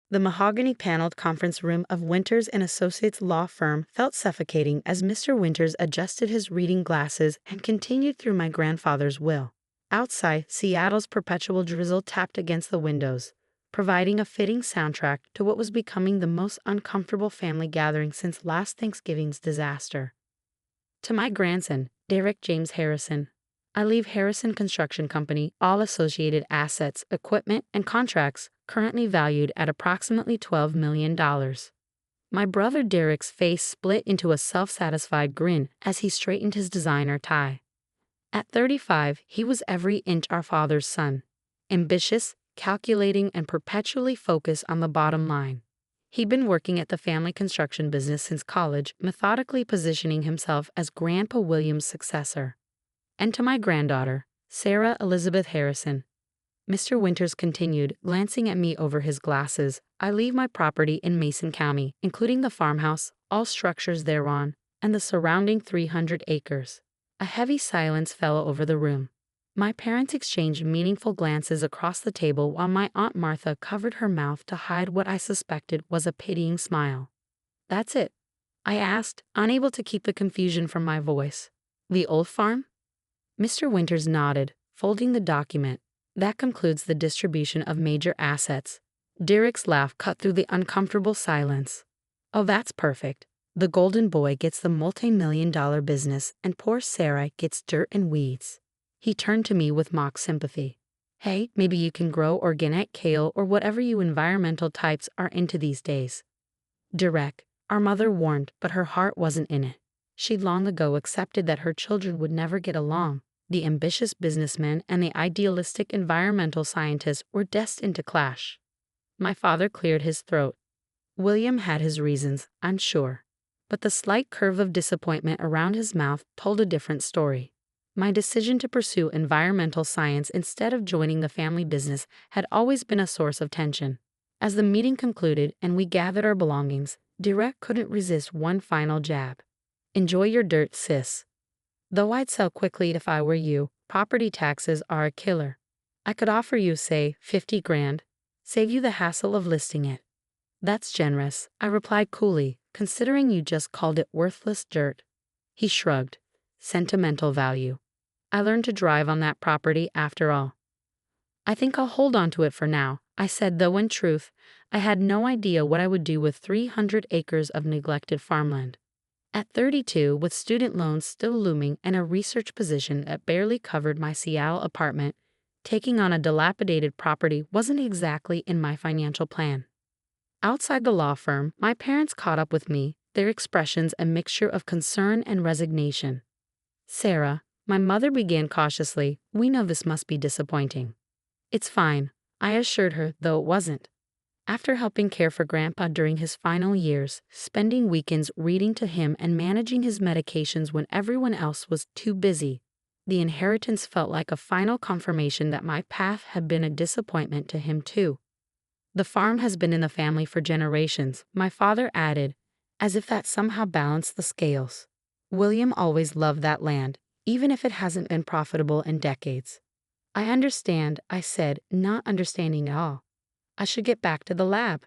The mahogany-paneled conference room of Winters and Associates law firm felt suffocating as Mr. Winters adjusted his reading glasses and continued through my grandfather's will. Outside, Seattle's perpetual drizzle tapped against the windows, providing a fitting soundtrack to what was becoming the most uncomfortable family gathering since last Thanksgiving's disaster. To my grandson, Derek James Harrison, I leave Harrison Construction Company, all associated assets, equipment, and contracts currently valued at approximately $12 million. My brother Derek's face split into a self-satisfied grin as he straightened his designer tie. At 35, he was every inch our father's son, ambitious, calculating, and perpetually focused on the bottom line. He'd been working at the family construction business since college, methodically positioning himself as Grandpa William's successor. And to my granddaughter, Sarah Elizabeth Harrison, Mr. Winters continued, glancing at me over his glasses, I leave my property in Mason County, including the farmhouse, all structures thereon, and the surrounding 300 acres. A heavy silence fell over the room. My parents exchanged meaningful glances across the table while my Aunt Martha covered her mouth to hide what I suspected was a pitying smile. That's it? I asked, unable to keep the confusion from my voice. The old farm? Mr. Winters nodded, folding the document. That concludes the distribution of major assets. Derek's laugh cut through the uncomfortable silence. Oh, that's perfect. The golden boy gets the multi-million-dollar business and poor Sarah gets dirt and weeds. He turned to me with mock sympathy. Hey, maybe you can grow organic kale or whatever you environmental types are into these days. Derek, our mother warned, but her heart wasn't in it. She'd long ago accepted that her children would never get along. The ambitious businessman and the idealistic environmental scientist were destined to clash. My father cleared his throat. William had his reasons, I'm sure. But the slight curve of disappointment around his mouth told a different story. My decision to pursue environmental science instead of joining the family business had always been a source of tension. As the meeting concluded and we gathered our belongings, Derek couldn't resist one final jab. Enjoy your dirt, sis. Though I'd sell quickly if I were you, property taxes are a killer. I could offer you, say, 50 grand. Save you the hassle of listing it. That's generous, I replied coolly, considering you just called it worthless dirt. He shrugged. Sentimental value. I learned to drive on that property after all. I think I'll hold on to it for now, I said, though in truth, I had no idea what I would do with 300 acres of neglected farmland. At 32, with student loans still looming and a research position that barely covered my Seattle apartment, taking on a dilapidated property wasn't exactly in my financial plan. Outside the law firm, my parents caught up with me, their expressions a mixture of concern and resignation. Sarah, my mother began cautiously, we know this must be disappointing. It's fine, I assured her, though it wasn't. After helping care for Grandpa during his final years, spending weekends reading to him and managing his medications when everyone else was too busy, the inheritance felt like a final confirmation that my path had been a disappointment to him too. The farm has been in the family for generations, my father added, as if that somehow balanced the scales. William always loved that land, even if it hasn't been profitable in decades. I understand, I said, not understanding at all. I should get back to the lab.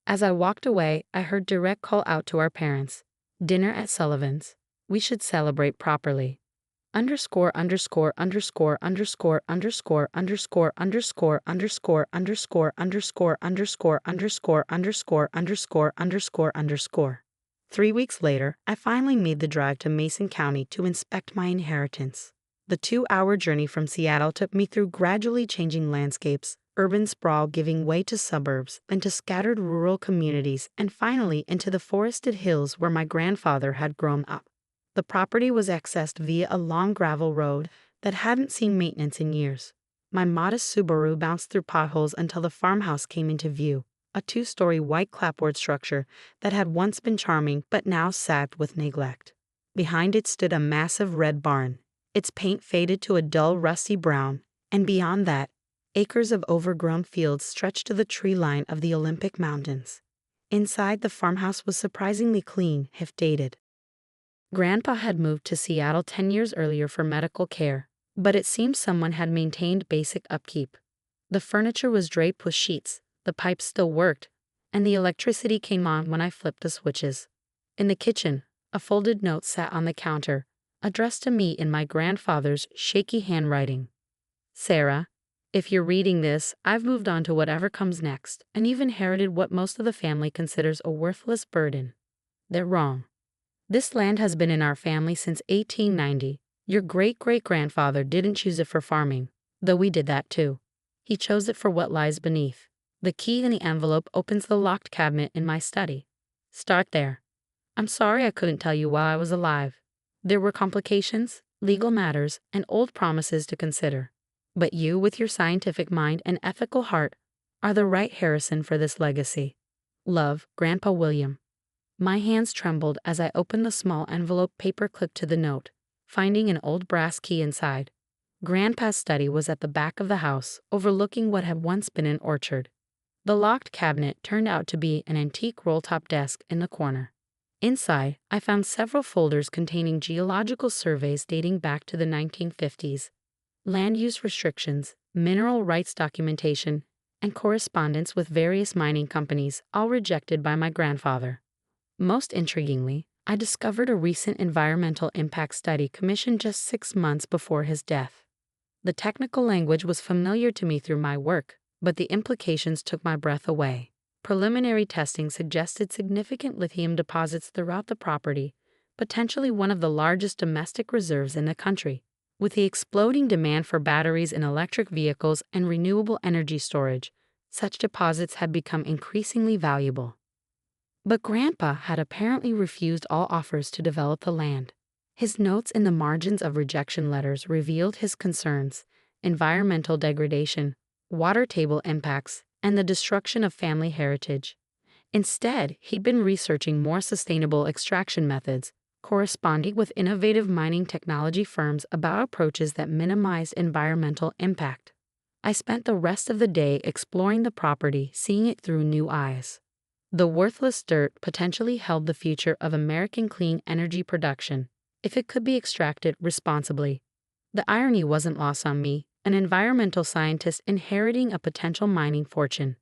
As I walked away, I heard Derek call out to our parents. Dinner at Sullivan's. We should celebrate properly. Underscore underscore underscore underscore underscore underscore underscore underscore underscore underscore underscore underscore underscore underscore underscore underscore. 3 weeks later, I finally made the drive to Mason County to inspect my inheritance. The 2-hour journey from Seattle took me through gradually changing landscapes, urban sprawl giving way to suburbs, then to scattered rural communities, and finally into the forested hills where my grandfather had grown up. The property was accessed via a long gravel road that hadn't seen maintenance in years. My modest Subaru bounced through potholes until the farmhouse came into view, a 2-story white clapboard structure that had once been charming but now sagged with neglect. Behind it stood a massive red barn, its paint faded to a dull rusty brown, and beyond that, acres of overgrown fields stretched to the tree line of the Olympic Mountains. Inside, the farmhouse was surprisingly clean, if dated. Grandpa had moved to Seattle 10 years earlier for medical care, but it seemed someone had maintained basic upkeep. The furniture was draped with sheets, the pipes still worked, and the electricity came on when I flipped the switches. In the kitchen, a folded note sat on the counter, addressed to me in my grandfather's shaky handwriting. Sarah, if you're reading this, I've moved on to whatever comes next, and you've inherited what most of the family considers a worthless burden. They're wrong. This land has been in our family since 1890. Your great-great-grandfather didn't choose it for farming, though we did that too. He chose it for what lies beneath. The key in the envelope opens the locked cabinet in my study. Start there. I'm sorry I couldn't tell you while I was alive. There were complications, legal matters, and old promises to consider. But you, with your scientific mind and ethical heart, are the right Harrison for this legacy. Love, Grandpa William. My hands trembled as I opened the small envelope paper clipped to the note, finding an old brass key inside. Grandpa's study was at the back of the house, overlooking what had once been an orchard. The locked cabinet turned out to be an antique roll-top desk in the corner. Inside, I found several folders containing geological surveys dating back to the 1950s, land use restrictions, mineral rights documentation, and correspondence with various mining companies, all rejected by my grandfather. Most intriguingly, I discovered a recent environmental impact study commissioned just 6 months before his death. The technical language was familiar to me through my work, but the implications took my breath away. Preliminary testing suggested significant lithium deposits throughout the property, potentially one of the largest domestic reserves in the country. With the exploding demand for batteries in electric vehicles and renewable energy storage, such deposits had become increasingly valuable. But Grandpa had apparently refused all offers to develop the land. His notes in the margins of rejection letters revealed his concerns: environmental degradation, water table impacts, and the destruction of family heritage. Instead, he'd been researching more sustainable extraction methods, corresponding with innovative mining technology firms about approaches that minimized environmental impact. I spent the rest of the day exploring the property, seeing it through new eyes. The worthless dirt potentially held the future of American clean energy production, if it could be extracted responsibly. The irony wasn't lost on me, an environmental scientist inheriting a potential mining fortune.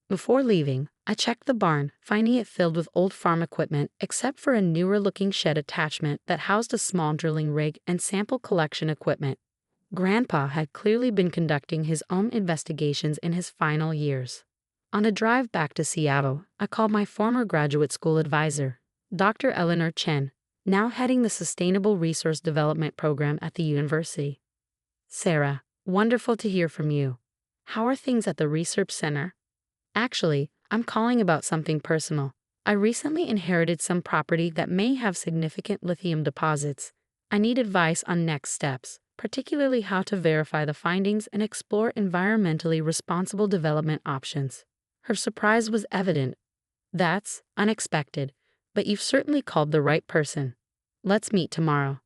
Before leaving, I checked the barn, finding it filled with old farm equipment except for a newer-looking shed attachment that housed a small drilling rig and sample collection equipment. Grandpa had clearly been conducting his own investigations in his final years. On a drive back to Seattle, I called my former graduate school advisor, Dr. Eleanor Chen, now heading the Sustainable Resource Development Program at the university. Sarah, wonderful to hear from you. How are things at the research center? Actually, I'm calling about something personal. I recently inherited some property that may have significant lithium deposits. I need advice on next steps, particularly how to verify the findings and explore environmentally responsible development options. Her surprise was evident. That's unexpected, but you've certainly called the right person. Let's meet tomorrow.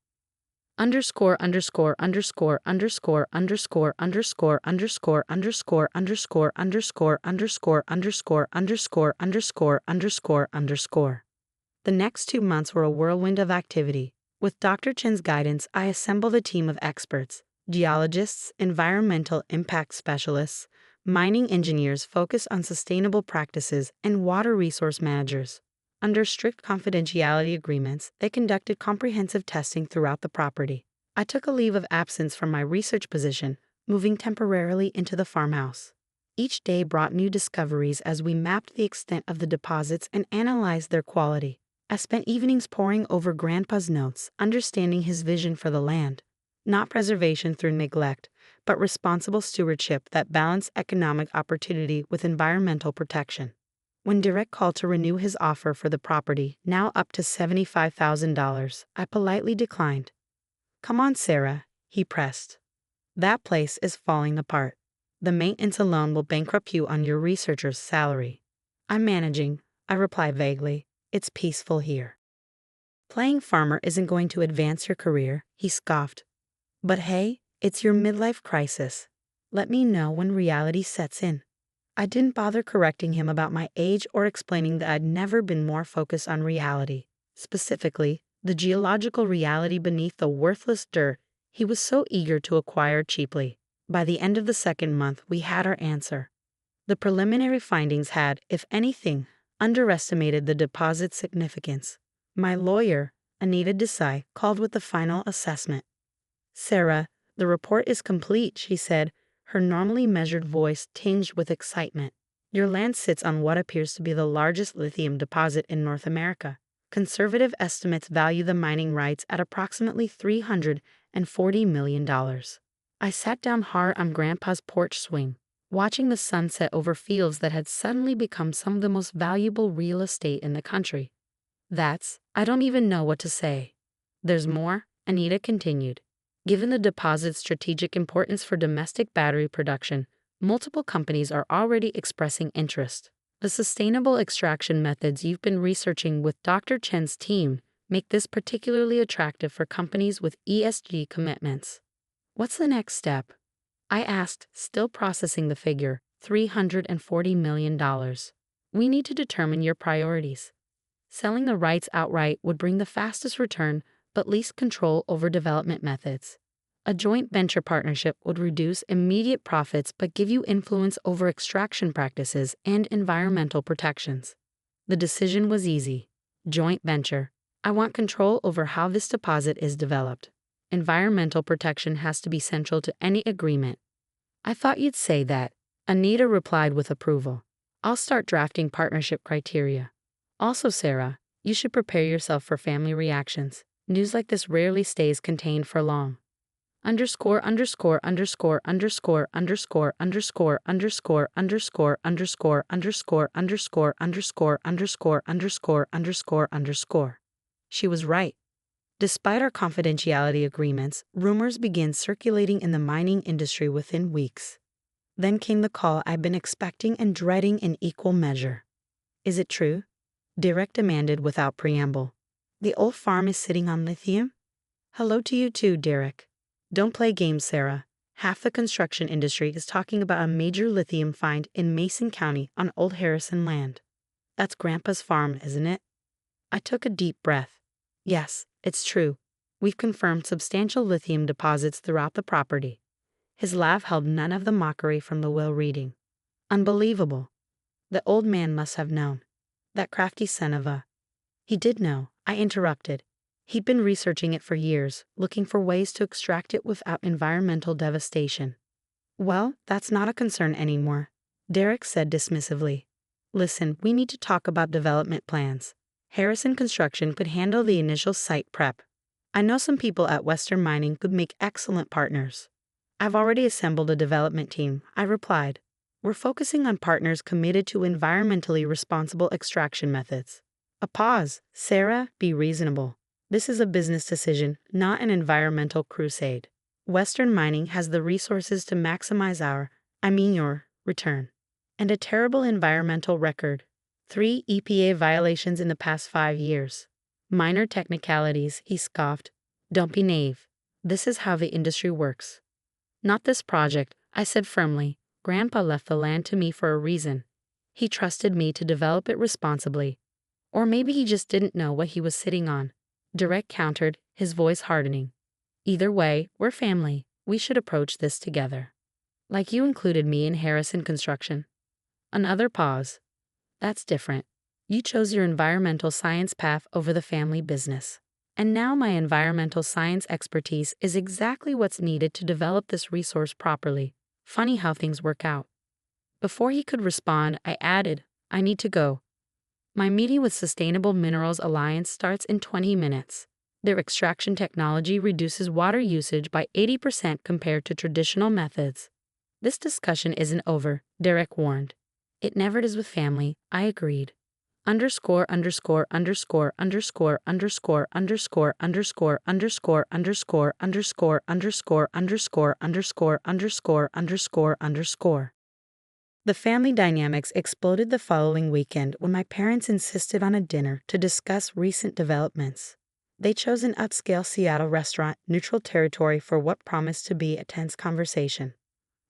Underscore underscore underscore underscore underscore underscore underscore underscore underscore underscore underscore underscore underscore underscore underscore underscore. The next 2 months were a whirlwind of activity. With Dr. Chen's guidance, I assembled a team of experts: geologists, environmental impact specialists, mining engineers focused on sustainable practices, and water resource managers. Under strict confidentiality agreements, they conducted comprehensive testing throughout the property. I took a leave of absence from my research position, moving temporarily into the farmhouse. Each day brought new discoveries as we mapped the extent of the deposits and analyzed their quality. I spent evenings poring over Grandpa's notes, understanding his vision for the land. Not preservation through neglect, but responsible stewardship that balanced economic opportunity with environmental protection. When Direct called to renew his offer for the property, now up to $75,000, I politely declined. "Come on, Sarah," he pressed. "That place is falling apart. The maintenance alone will bankrupt you on your researcher's salary." "I'm managing," I replied vaguely. "It's peaceful here." "Playing farmer isn't going to advance your career," he scoffed. "But hey, it's your midlife crisis. Let me know when reality sets in." I didn't bother correcting him about my age or explaining that I'd never been more focused on reality, specifically, the geological reality beneath the worthless dirt he was so eager to acquire cheaply. By the end of the second month, we had our answer. The preliminary findings had, if anything, underestimated the deposit's significance. My lawyer, Anita Desai, called with the final assessment. "Sarah, the report is complete," she said, her normally measured voice tinged with excitement. "Your land sits on what appears to be the largest lithium deposit in North America. Conservative estimates value the mining rights at approximately $340 million. I sat down hard on Grandpa's porch swing, watching the sunset over fields that had suddenly become some of the most valuable real estate in the country. I don't even know what to say." "There's more," Anita continued. "Given the deposit's strategic importance for domestic battery production, multiple companies are already expressing interest. The sustainable extraction methods you've been researching with Dr. Chen's team make this particularly attractive for companies with ESG commitments." "What's the next step?" I asked, still processing the figure, $340 million. "We need to determine your priorities. Selling the rights outright would bring the fastest return but least control over development methods. A joint venture partnership would reduce immediate profits but give you influence over extraction practices and environmental protections." The decision was easy. Joint venture. I want control over how this deposit is developed. Environmental protection has to be central to any agreement. "I thought you'd say that," Anita replied with approval. "I'll start drafting partnership criteria. Also, Sarah, you should prepare yourself for family reactions. News like this rarely stays contained for long. Underscore underscore underscore underscore underscore underscore underscore underscore underscore underscore underscore underscore underscore underscore underscore underscore." She was right. Despite our confidentiality agreements, rumors began circulating in the mining industry within weeks. Then came the call I'd been expecting and dreading in equal measure. "Is it true?" Derek demanded without preamble. "The old farm is sitting on lithium?" "Hello to you too, Derek. Don't play games, Sarah. Half the construction industry is talking about a major lithium find in Mason County on old Harrison land. That's Grandpa's farm, isn't it?" I took a deep breath. "Yes, it's true. We've confirmed substantial lithium deposits throughout the property." His laugh held none of the mockery from the will reading. "Unbelievable. The old man must have known. That crafty son of a—" "He did know," I interrupted. "He'd been researching it for years, looking for ways to extract it without environmental devastation." "Well, that's not a concern anymore," Derek said dismissively. "Listen, we need to talk about development plans. Harrison Construction could handle the initial site prep. I know some people at Western Mining could make excellent partners." "I've already assembled a development team," I replied. "We're focusing on partners committed to environmentally responsible extraction methods." A pause. "Sarah, be reasonable. This is a business decision, not an environmental crusade. Western Mining has the resources to maximize your return. And a terrible environmental record. 3 EPA violations in the past 5 years. Minor technicalities," he scoffed. "Don't be naive. This is how the industry works." "Not this project," I said firmly. "Grandpa left the land to me for a reason. He trusted me to develop it responsibly. Or maybe he just didn't know what he was sitting on," Derek countered, his voice hardening. "Either way, we're family. We should approach this together. Like you included me in Harrison Construction." Another pause. "That's different. You chose your environmental science path over the family business. And now my environmental science expertise is exactly what's needed to develop this resource properly. Funny how things work out." Before he could respond, I added, "I need to go. My meeting with Sustainable Minerals Alliance starts in 20 minutes. Their extraction technology reduces water usage by 80% compared to traditional methods." "This discussion isn't over," Derek warned. "It never is with family," I agreed. Underscore underscore underscore underscore underscore underscore underscore underscore underscore underscore underscore underscore underscore underscore underscore underscore. The family dynamics exploded the following weekend when my parents insisted on a dinner to discuss recent developments. They chose an upscale Seattle restaurant, neutral territory for what promised to be a tense conversation.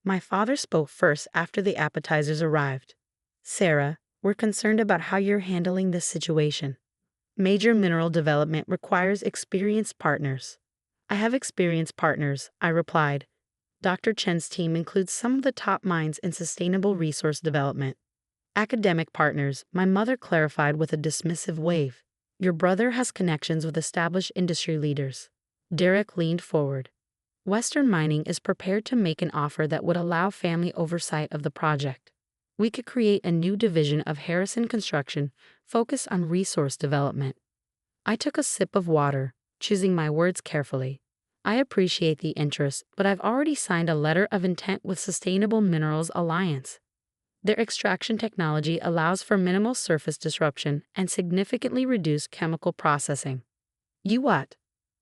My father spoke first after the appetizers arrived. "Sarah, we're concerned about how you're handling this situation. Major mineral development requires experienced partners." "I have experienced partners," I replied. Dr. Chen's team includes some of the top minds in sustainable resource development. Academic partners, my mother clarified with a dismissive wave. Your brother has connections with established industry leaders. Derek leaned forward. Western Mining is prepared to make an offer that would allow family oversight of the project. We could create a new division of Harrison Construction focused on resource development. I took a sip of water, choosing my words carefully. I appreciate the interest, but I've already signed a letter of intent with Sustainable Minerals Alliance. Their extraction technology allows for minimal surface disruption and significantly reduced chemical processing. You what?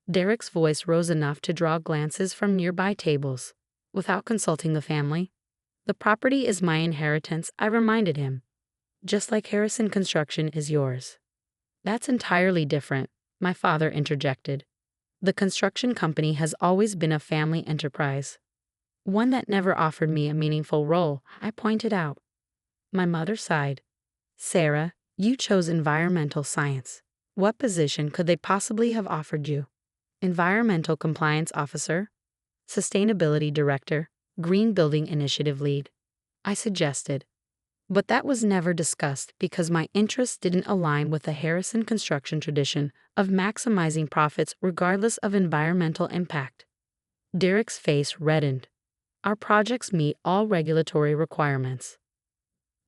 Derek's voice rose enough to draw glances from nearby tables. Without consulting the family. The property is my inheritance, I reminded him. Just like Harrison Construction is yours. That's entirely different, my father interjected. The construction company has always been a family enterprise. One that never offered me a meaningful role, I pointed out. My mother sighed. Sarah, you chose environmental science. What position could they possibly have offered you? Environmental Compliance Officer? Sustainability Director? Green Building Initiative Lead? I suggested. But that was never discussed because my interests didn't align with the Harrison Construction tradition of maximizing profits regardless of environmental impact. Derek's face reddened. Our projects meet all regulatory requirements.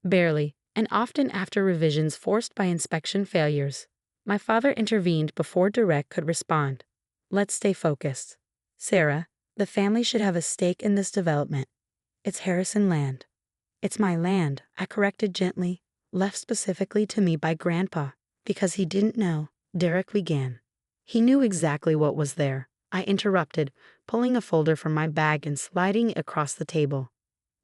Barely, and often after revisions forced by inspection failures. My father intervened before Derek could respond. Let's stay focused. Sarah, the family should have a stake in this development. It's Harrison land. It's my land, I corrected gently, left specifically to me by Grandpa, because he didn't know, Derek began. He knew exactly what was there, I interrupted, pulling a folder from my bag and sliding it across the table.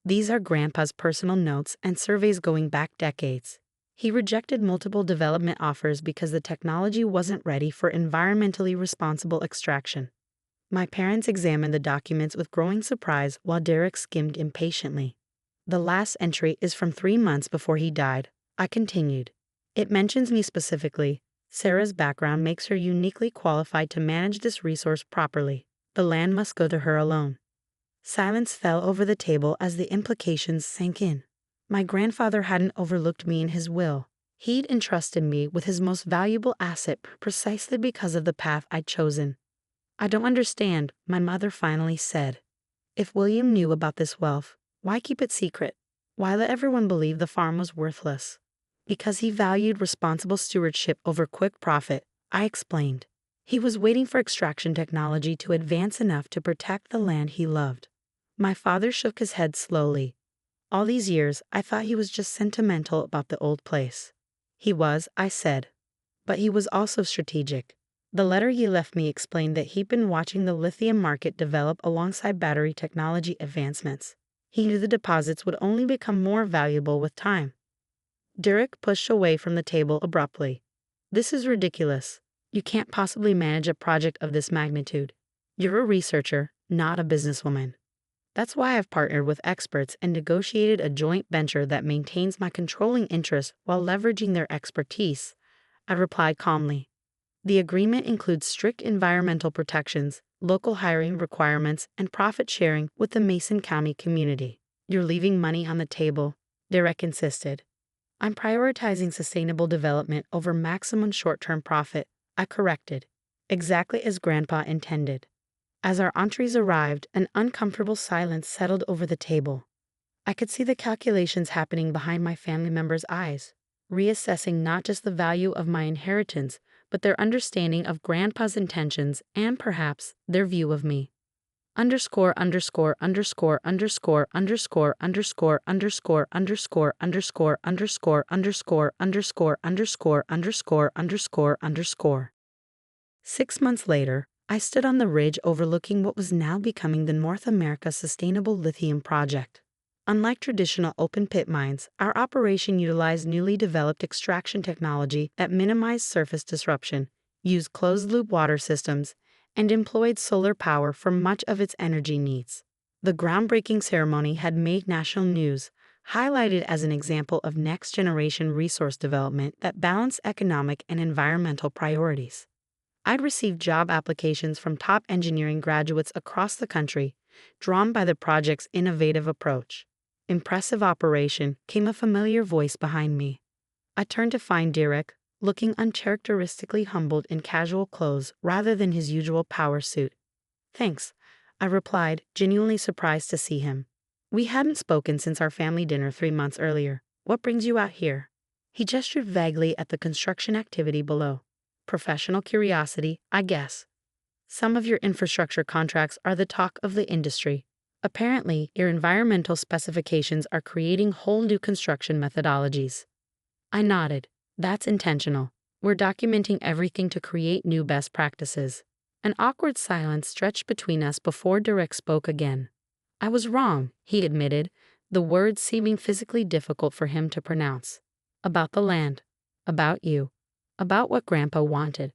These are Grandpa's personal notes and surveys going back decades. He rejected multiple development offers because the technology wasn't ready for environmentally responsible extraction. My parents examined the documents with growing surprise while Derek skimmed impatiently. The last entry is from 3 months before he died, I continued. It mentions me specifically. Sarah's background makes her uniquely qualified to manage this resource properly. The land must go to her alone. Silence fell over the table as the implications sank in. My grandfather hadn't overlooked me in his will. He'd entrusted me with his most valuable asset precisely because of the path I'd chosen. I don't understand, my mother finally said. If William knew about this wealth, why keep it secret? Why let everyone believe the farm was worthless? Because he valued responsible stewardship over quick profit, I explained. He was waiting for extraction technology to advance enough to protect the land he loved. My father shook his head slowly. All these years, I thought he was just sentimental about the old place. He was, I said. But he was also strategic. The letter he left me explained that he'd been watching the lithium market develop alongside battery technology advancements. He knew the deposits would only become more valuable with time. Derek pushed away from the table abruptly. This is ridiculous. You can't possibly manage a project of this magnitude. You're a researcher, not a businesswoman. That's why I've partnered with experts and negotiated a joint venture that maintains my controlling interests while leveraging their expertise, I replied calmly. The agreement includes strict environmental protections, local hiring requirements, and profit sharing with the Mason County community. You're leaving money on the table, Derek insisted. I'm prioritizing sustainable development over maximum short-term profit, I corrected. Exactly as Grandpa intended. As our entrees arrived, an uncomfortable silence settled over the table. I could see the calculations happening behind my family members' eyes, reassessing not just the value of my inheritance, but their understanding of Grandpa's intentions and perhaps their view of me. Underscore underscore underscore underscore underscore underscore underscore underscore underscore underscore underscore underscore underscore underscore underscore underscore. 6 months later, I stood on the ridge overlooking what was now becoming the North America Sustainable Lithium Project. Unlike traditional open-pit mines, our operation utilized newly developed extraction technology that minimized surface disruption, used closed-loop water systems, and employed solar power for much of its energy needs. The groundbreaking ceremony had made national news, highlighted as an example of next-generation resource development that balanced economic and environmental priorities. I'd received job applications from top engineering graduates across the country, drawn by the project's innovative approach. "Impressive operation," came a familiar voice behind me. I turned to find Derek, looking uncharacteristically humbled in casual clothes rather than his usual power suit. "Thanks," I replied, genuinely surprised to see him. We hadn't spoken since our family dinner 3 months earlier. "What brings you out here?" He gestured vaguely at the construction activity below. "Professional curiosity, I guess. Some of your infrastructure contracts are the talk of the industry. Apparently, your environmental specifications are creating whole new construction methodologies." I nodded. "That's intentional. We're documenting everything to create new best practices." An awkward silence stretched between us before Derek spoke again. "I was wrong," he admitted, the words seeming physically difficult for him to pronounce. "About the land. About you. About what Grandpa wanted."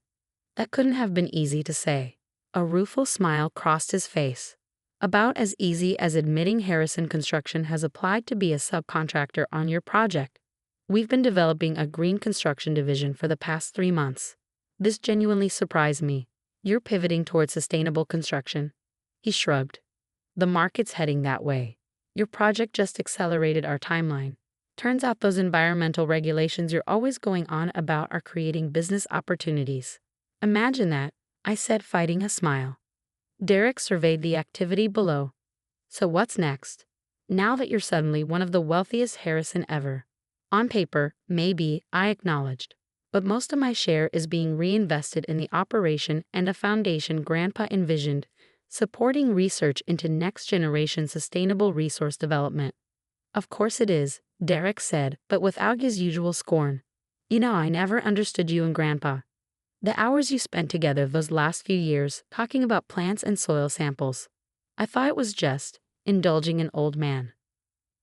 That couldn't have been easy to say. A rueful smile crossed his face. "About as easy as admitting Harrison Construction has applied to be a subcontractor on your project. We've been developing a green construction division for the past 3 months. This genuinely surprised me. You're pivoting towards sustainable construction." He shrugged. "The market's heading that way. Your project just accelerated our timeline. Turns out those environmental regulations you're always going on about are creating business opportunities." "Imagine that," I said, fighting a smile. Derek surveyed the activity below. "So what's next? Now that you're suddenly one of the wealthiest Harrison ever?" "On paper, maybe," I acknowledged. "But most of my share is being reinvested in the operation and a foundation Grandpa envisioned, supporting research into next-generation sustainable resource development." "Of course it is," Derek said, but without his usual scorn. "You know, I never understood you and Grandpa. The hours you spent together those last few years, talking about plants and soil samples. I thought it was just indulging an old man."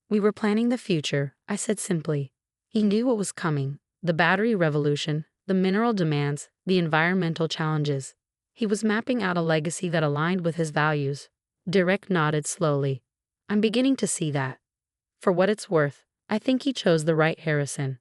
"We were planning the future," I said simply. He knew what was coming: the battery revolution, the mineral demands, the environmental challenges. He was mapping out a legacy that aligned with his values. Derek nodded slowly. "I'm beginning to see that. For what it's worth, I think he chose the right Harrison."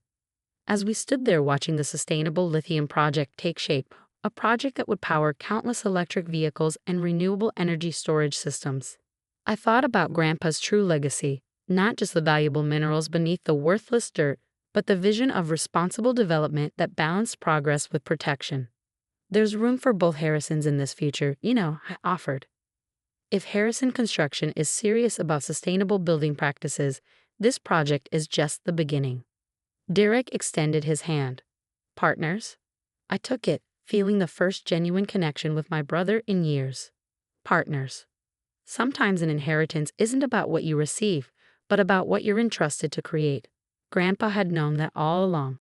As we stood there watching the sustainable lithium project take shape, a project that would power countless electric vehicles and renewable energy storage systems, I thought about Grandpa's true legacy, not just the valuable minerals beneath the worthless dirt, but the vision of responsible development that balanced progress with protection. "There's room for both Harrisons in this future, I offered. If Harrison Construction is serious about sustainable building practices, this project is just the beginning." Derek extended his hand. "Partners?" I took it, feeling the first genuine connection with my brother in years. Partners. Sometimes an inheritance isn't about what you receive, but about what you're entrusted to create. Grandpa had known that all along.